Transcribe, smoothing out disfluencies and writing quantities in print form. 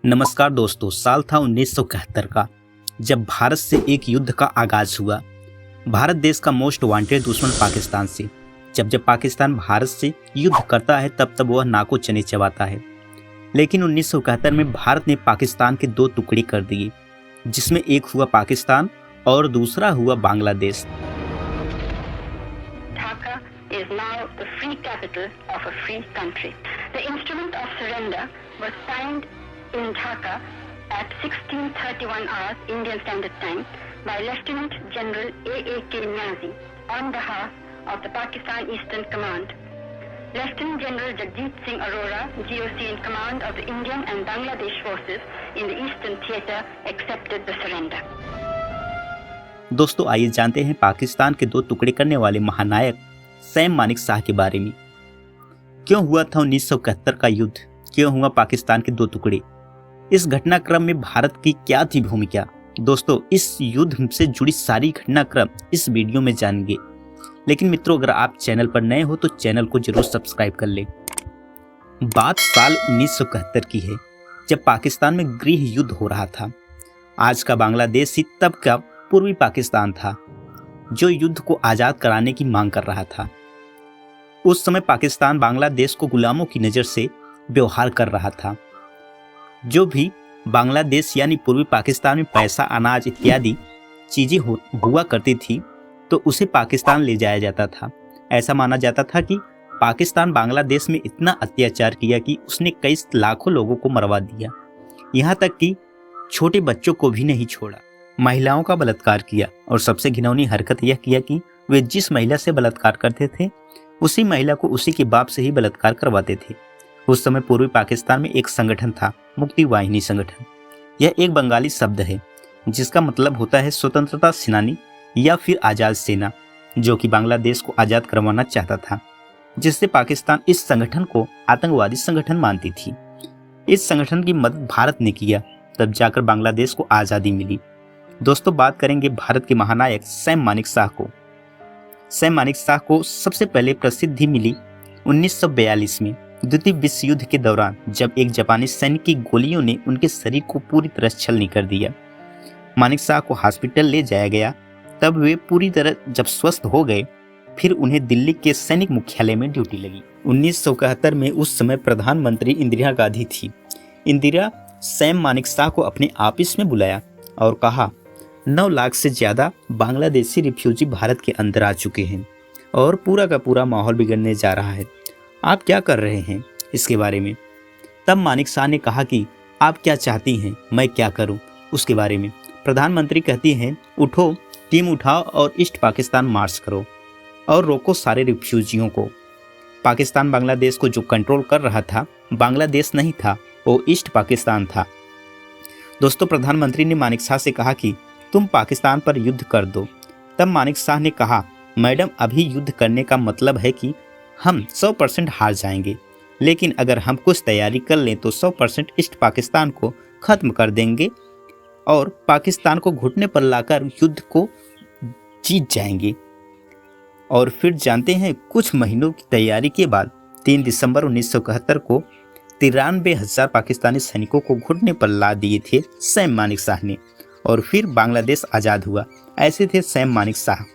नमस्कार दोस्तों। साल था 1971 का, जब भारत से एक युद्ध का आगाज हुआ। भारत देश का मोस्ट वांटेड दुश्मन पाकिस्तान से। जब पाकिस्तान भारत से युद्ध करता है तब वह नाको चने चबाता है। लेकिन 1971 में भारत ने पाकिस्तान के दो टुकड़े कर दिए, जिसमें एक हुआ पाकिस्तान और दूसरा हुआ Bangladesh. Dhaka is now the free capital of a free country. The instrument of surrender was signed in Dhaka at 16:31 hours Indian Standard Time by Lieutenant General A.A.K. Niazi on behalf of the Pakistan Eastern Command. Lieutenant General Jagjit Singh Arora, GOC in command of the Indian and Bangladesh forces in the Eastern Theatre, accepted the surrender. दोस्तों आइए जानते हैं पाकिस्तान के दो टुकड़े करने वाले महानायक सैम मानिक शाह के बारे में। क्यों हुआ था 1971 का युद्ध, क्यों हुआ पाकिस्तान के दो टुकड़े, इस घटनाक्रम में भारत की क्या थी भूमिका। दोस्तों इस युद्ध से जुड़ी सारी घटनाक्रम इस वीडियो में जानेंगे। लेकिन मित्रों, अगर आप चैनल पर नए हो तो चैनल को जरूर सब्सक्राइब कर लें। बात साल 1971 की है, जब पाकिस्तान में गृह युद्ध हो रहा था। आज का बांग्लादेश ही तब का पूर्वी पाकिस्तान था, जो युद्ध को आज़ाद कराने की मांग कर रहा था। उस समय पाकिस्तान बांग्लादेश को गुलामों की नज़र से व्यवहार कर रहा था। जो भी बांग्लादेश यानी पूर्वी पाकिस्तान में पैसा, अनाज इत्यादि चीज़ें हुआ करती थी तो उसे पाकिस्तान ले जाया जाता था। ऐसा माना जाता था कि पाकिस्तान बांग्लादेश में इतना अत्याचार किया कि उसने कई लाखों लोगों को मरवा दिया, यहाँ तक कि छोटे बच्चों को भी नहीं छोड़ा। महिलाओं का बलात्कार किया और सबसे घिनौनी हरकत यह किया कि वे जिस महिला से बलात्कार करते थे उसी महिला को उसी के बाप से ही बलात्कार करवाते थे। उस समय पूर्वी पाकिस्तान में एक संगठन था, मुक्ति वाहिनी संगठन। यह एक बंगाली शब्द है जिसका मतलब होता है स्वतंत्रता सेनानी या फिर आज़ाद सेना, जो कि बांग्लादेश को आज़ाद करवाना चाहता था, जिससे पाकिस्तान इस संगठन को आतंकवादी संगठन मानती थी। इस संगठन की मदद भारत ने किया, तब जाकर बांग्लादेश को आज़ादी मिली। दोस्तों बात करेंगे भारत के महानायक सैम मानिक शाह को। सैम मानिक शाह को सबसे पहले प्रसिद्धि मिली 1942 में द्वितीय विश्व युद्ध के दौरान, जब एक जापानी सैनिक की गोलियों ने उनके शरीर को पूरी तरह छलनी कर दिया। मानिक शाह को हॉस्पिटल ले जाया गया, तब वे पूरी तरह जब स्वस्थ हो गए फिर उन्हें दिल्ली के सैनिक मुख्यालय में ड्यूटी लगी। 1971 में उस समय प्रधानमंत्री इंदिरा गांधी थी। इंदिरा सैम मानिक शाह को अपने ऑफिस में बुलाया और कहा, 9 लाख से ज़्यादा बांग्लादेशी रिफ्यूजी भारत के अंदर आ चुके हैं और पूरा का पूरा माहौल बिगड़ने जा रहा है। आप क्या कर रहे हैं इसके बारे में। तब मानिक शाह ने कहा कि आप क्या चाहती हैं, मैं क्या करूं उसके बारे में। प्रधानमंत्री कहती हैं, उठो, टीम उठाओ और ईस्ट पाकिस्तान मार्च करो और रोको सारे रिफ्यूजियों को। पाकिस्तान बांग्लादेश को जो कंट्रोल कर रहा था बांग्लादेश नहीं था, वो ईस्ट पाकिस्तान था। दोस्तों प्रधानमंत्री ने मानिक शाह से कहा कि तुम पाकिस्तान पर युद्ध कर दो। तब मानिक शाह ने कहा, मैडम अभी युद्ध करने का मतलब है कि हम 100% हार जाएंगे, लेकिन अगर हम कुछ तैयारी कर लें तो 100% ईस्ट पाकिस्तान को ख़त्म कर देंगे और पाकिस्तान को घुटने पर लाकर युद्ध को जीत जाएंगे। और फिर जानते हैं, कुछ महीनों की तैयारी के बाद 3 दिसंबर 1971 को 93,000 पाकिस्तानी सैनिकों को घुटने पर ला दिए थे सैम मानिक शाह ने, और फिर बांग्लादेश आज़ाद हुआ। ऐसे थे सैम मानिक शाह।